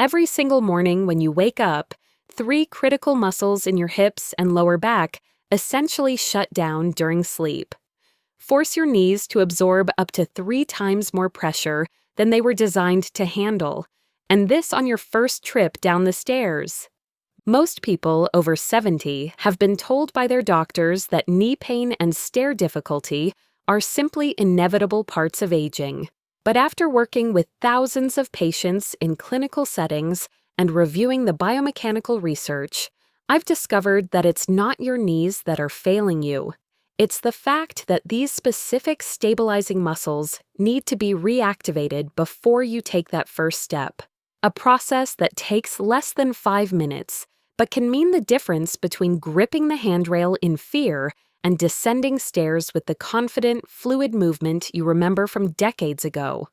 Every single morning when you wake up, three critical muscles in your hips and lower back essentially shut down during sleep. Force your knees to absorb up to 3 times more pressure than they were designed to handle, and this on your first trip down the stairs. Most people over 70 have been told by their doctors that knee pain and stair difficulty are simply inevitable parts of aging. But after working with thousands of patients in clinical settings and reviewing the biomechanical research, I've discovered that it's not your knees that are failing you. It's the fact that these specific stabilizing muscles need to be reactivated before you take that first step, a process that takes less than 5 minutes, but can mean the difference between gripping the handrail in fear and descending stairs with the confident, fluid movement you remember from decades ago.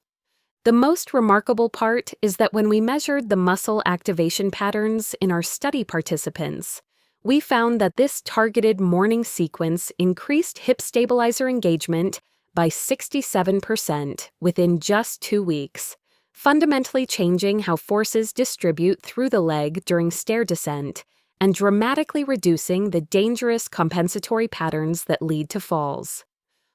The most remarkable part is that when we measured the muscle activation patterns in our study participants, we found that this targeted morning sequence increased hip stabilizer engagement by 67% within just 2 weeks, fundamentally changing how forces distribute through the leg during stair descent and dramatically reducing the dangerous compensatory patterns that lead to falls.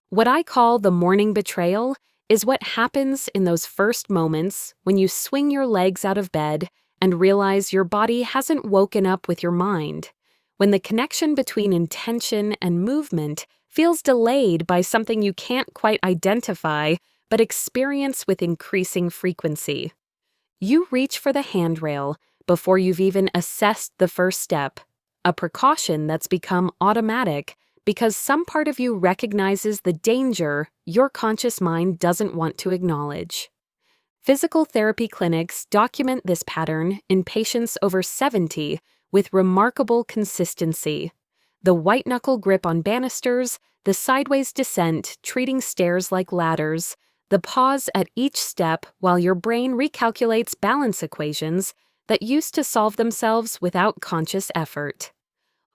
What I call the morning betrayal is what happens in those first moments when you swing your legs out of bed and realize your body hasn't woken up with your mind, when the connection between intention and movement feels delayed by something you can't quite identify but experience with increasing frequency. You reach for the handrail before you've even assessed the first step, a precaution that's become automatic because some part of you recognizes the danger your conscious mind doesn't want to acknowledge. Physical therapy clinics document this pattern in patients over 70 with remarkable consistency. The white-knuckle grip on banisters, the sideways descent treating stairs like ladders, the pause at each step while your brain recalculates balance equations that used to solve themselves without conscious effort.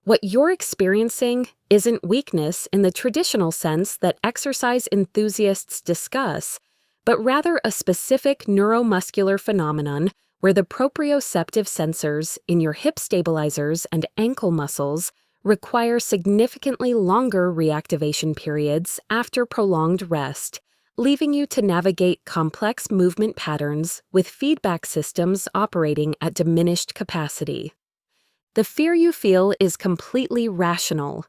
What you're experiencing isn't weakness in the traditional sense that exercise enthusiasts discuss, but rather a specific neuromuscular phenomenon where the proprioceptive sensors in your hip stabilizers and ankle muscles require significantly longer reactivation periods after prolonged rest, leaving you to navigate complex movement patterns with feedback systems operating at diminished capacity. The fear you feel is completely rational.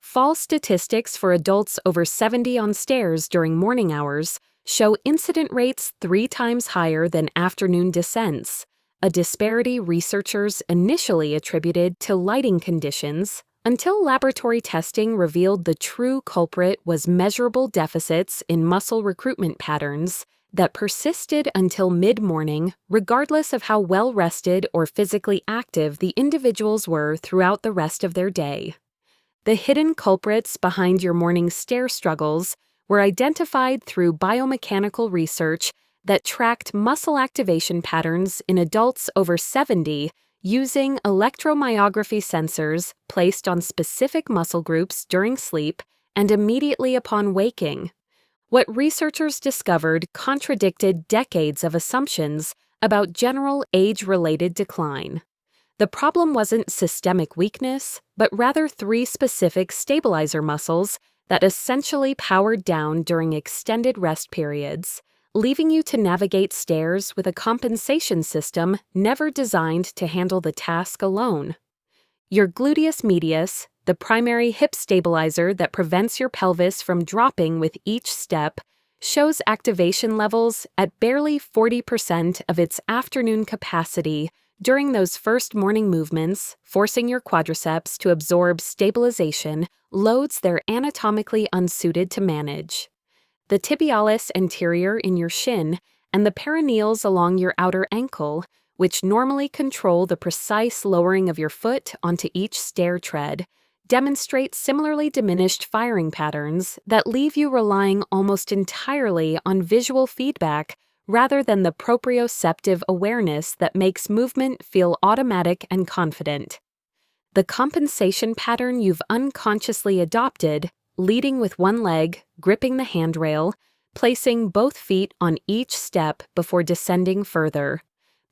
False statistics for adults over 70 on stairs during morning hours show incident rates 3 times higher than afternoon descents, a disparity researchers initially attributed to lighting conditions, until laboratory testing revealed the true culprit was measurable deficits in muscle recruitment patterns that persisted until mid-morning, regardless of how well-rested or physically active the individuals were throughout the rest of their day. The hidden culprits behind your morning stair struggles were identified through biomechanical research that tracked muscle activation patterns in adults over 70 using electromyography sensors placed on specific muscle groups during sleep and immediately upon waking. What researchers discovered contradicted decades of assumptions about general age-related decline. The problem wasn't systemic weakness, but rather 3 specific stabilizer muscles that essentially powered down during extended rest periods, leaving you to navigate stairs with a compensation system never designed to handle the task alone. Your gluteus medius, the primary hip stabilizer that prevents your pelvis from dropping with each step, shows activation levels at barely 40% of its afternoon capacity during those first morning movements, forcing your quadriceps to absorb stabilization loads they're anatomically unsuited to manage. The tibialis anterior in your shin and the peroneals along your outer ankle, which normally control the precise lowering of your foot onto each stair tread, demonstrate similarly diminished firing patterns that leave you relying almost entirely on visual feedback rather than the proprioceptive awareness that makes movement feel automatic and confident. The compensation pattern you've unconsciously adopted, leading with one leg, gripping the handrail, placing both feet on each step before descending further,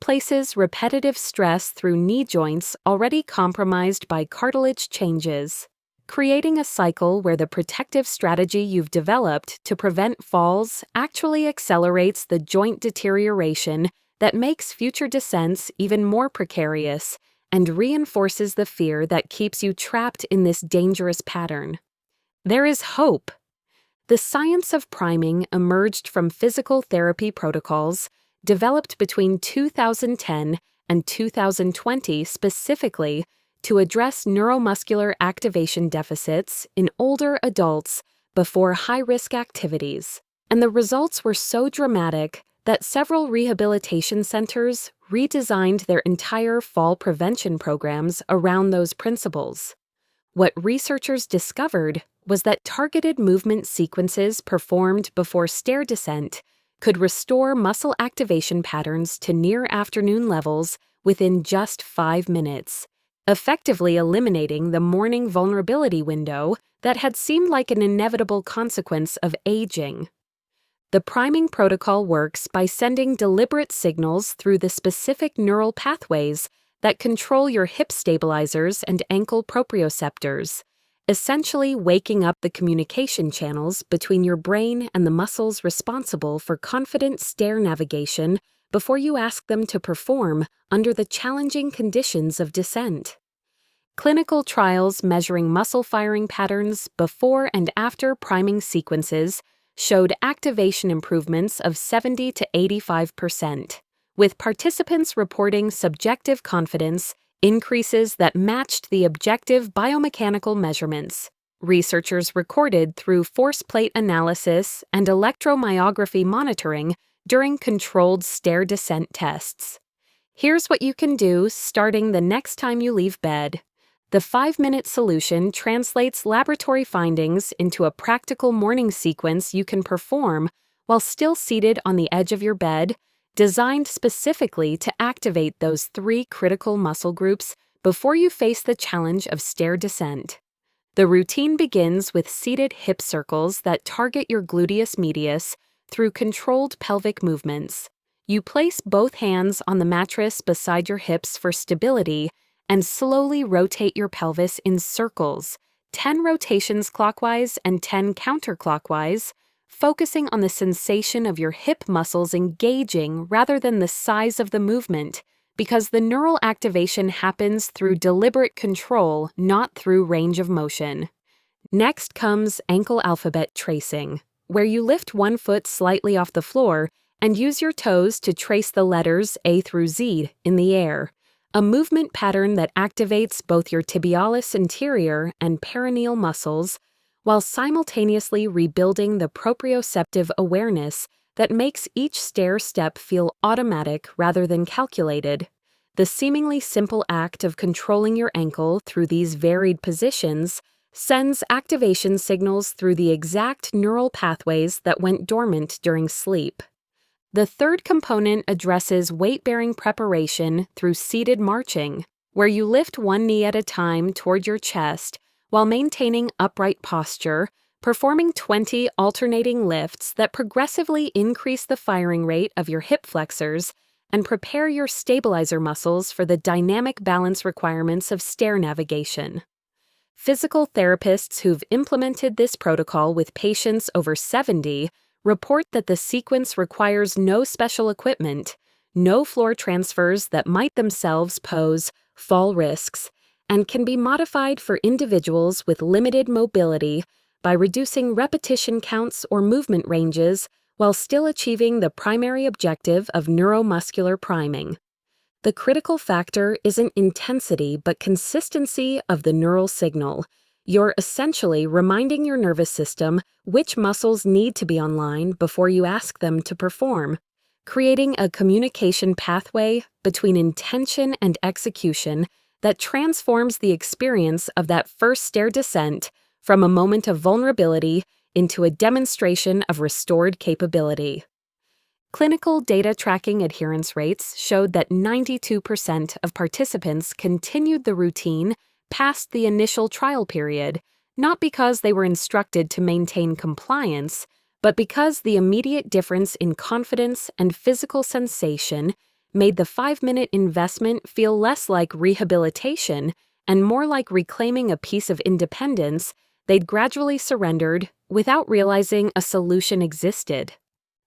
places repetitive stress through knee joints already compromised by cartilage changes, creating a cycle where the protective strategy you've developed to prevent falls actually accelerates the joint deterioration that makes future descents even more precarious and reinforces the fear that keeps you trapped in this dangerous pattern. There is hope. The science of priming emerged from physical therapy protocols developed between 2010 and 2020 specifically to address neuromuscular activation deficits in older adults before high-risk activities. And the results were so dramatic that several rehabilitation centers redesigned their entire fall prevention programs around those principles. What researchers discovered was that targeted movement sequences performed before stair descent could restore muscle activation patterns to near afternoon levels within just 5 minutes, effectively eliminating the morning vulnerability window that had seemed like an inevitable consequence of aging. The priming protocol works by sending deliberate signals through the specific neural pathways that control your hip stabilizers and ankle proprioceptors, essentially waking up the communication channels between your brain and the muscles responsible for confident stair navigation before you ask them to perform under the challenging conditions of descent. Clinical trials measuring muscle firing patterns before and after priming sequences showed activation improvements of 70 to 85%, with participants reporting subjective confidence increases that matched the objective biomechanical measurements researchers recorded through force plate analysis and electromyography monitoring during controlled stair descent tests. Here's what you can do starting the next time you leave bed. The 5-minute solution translates laboratory findings into a practical morning sequence you can perform while still seated on the edge of your bed, designed specifically to activate those 3 critical muscle groups before you face the challenge of stair descent. The routine begins with seated hip circles that target your gluteus medius through controlled pelvic movements. You place both hands on the mattress beside your hips for stability and slowly rotate your pelvis in circles, 10 rotations clockwise and 10 counterclockwise, focusing on the sensation of your hip muscles engaging rather than the size of the movement, because the neural activation happens through deliberate control, not through range of motion. Next comes ankle alphabet tracing, where you lift one foot slightly off the floor and use your toes to trace the letters A through Z in the air, a movement pattern that activates both your tibialis anterior and perineal muscles while simultaneously rebuilding the proprioceptive awareness that makes each stair step feel automatic rather than calculated. The seemingly simple act of controlling your ankle through these varied positions sends activation signals through the exact neural pathways that went dormant during sleep. The third component addresses weight-bearing preparation through seated marching, where you lift one knee at a time toward your chest while maintaining upright posture, performing 20 alternating lifts that progressively increase the firing rate of your hip flexors and prepare your stabilizer muscles for the dynamic balance requirements of stair navigation. Physical therapists who've implemented this protocol with patients over 70 report that the sequence requires no special equipment, no floor transfers that might themselves pose fall risks, and can be modified for individuals with limited mobility by reducing repetition counts or movement ranges while still achieving the primary objective of neuromuscular priming. The critical factor isn't intensity but consistency of the neural signal. You're essentially reminding your nervous system which muscles need to be online before you ask them to perform, creating a communication pathway between intention and execution that transforms the experience of that first stair descent from a moment of vulnerability into a demonstration of restored capability. Clinical data tracking adherence rates showed that 92% of participants continued the routine past the initial trial period, not because they were instructed to maintain compliance, but because the immediate difference in confidence and physical sensation made the 5-minute investment feel less like rehabilitation and more like reclaiming a piece of independence they'd gradually surrendered without realizing a solution existed.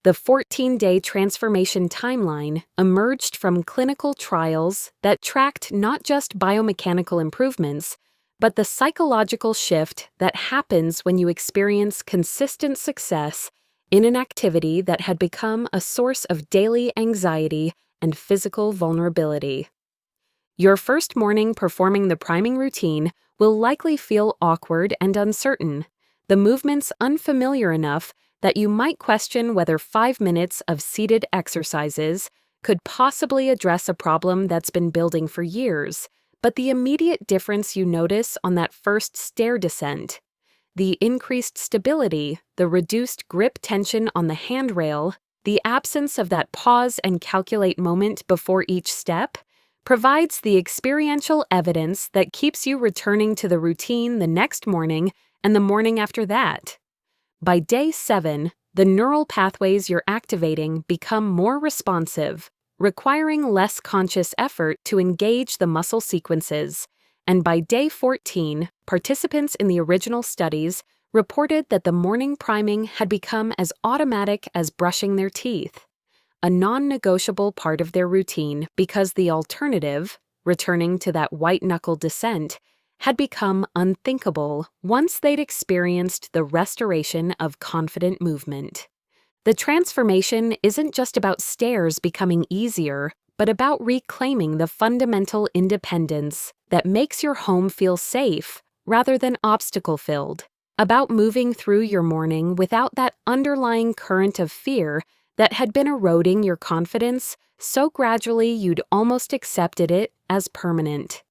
The 14-day transformation timeline emerged from clinical trials that tracked not just biomechanical improvements, but the psychological shift that happens when you experience consistent success in an activity that had become a source of daily anxiety and physical vulnerability. Your first morning performing the priming routine will likely feel awkward and uncertain, the movements unfamiliar enough that you might question whether 5 minutes of seated exercises could possibly address a problem that's been building for years. But the immediate difference you notice on that first stair descent, the increased stability, the reduced grip tension on the handrail, the absence of that pause and calculate moment before each step, provides the experiential evidence that keeps you returning to the routine the next morning and the morning after that. By day 7, the neural pathways you're activating become more responsive, requiring less conscious effort to engage the muscle sequences, and by day 14, participants in the original studies reported that the morning priming had become as automatic as brushing their teeth, a non-negotiable part of their routine because the alternative, returning to that white-knuckle descent, had become unthinkable once they'd experienced the restoration of confident movement. The transformation isn't just about stairs becoming easier, but about reclaiming the fundamental independence that makes your home feel safe rather than obstacle-filled, about moving through your morning without that underlying current of fear that had been eroding your confidence so gradually you'd almost accepted it as permanent.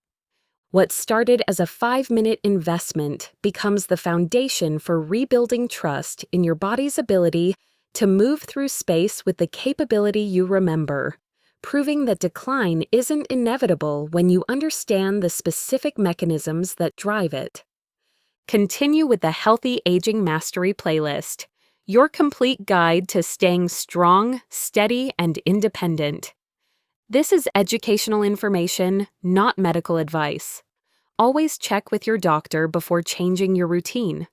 What started as a 5-minute investment becomes the foundation for rebuilding trust in your body's ability to move through space with the capability you remember, proving that decline isn't inevitable when you understand the specific mechanisms that drive it. Continue with the Healthy Aging Mastery playlist, your complete guide to staying strong, steady, and independent. This is educational information, not medical advice. Always check with your doctor before changing your routine.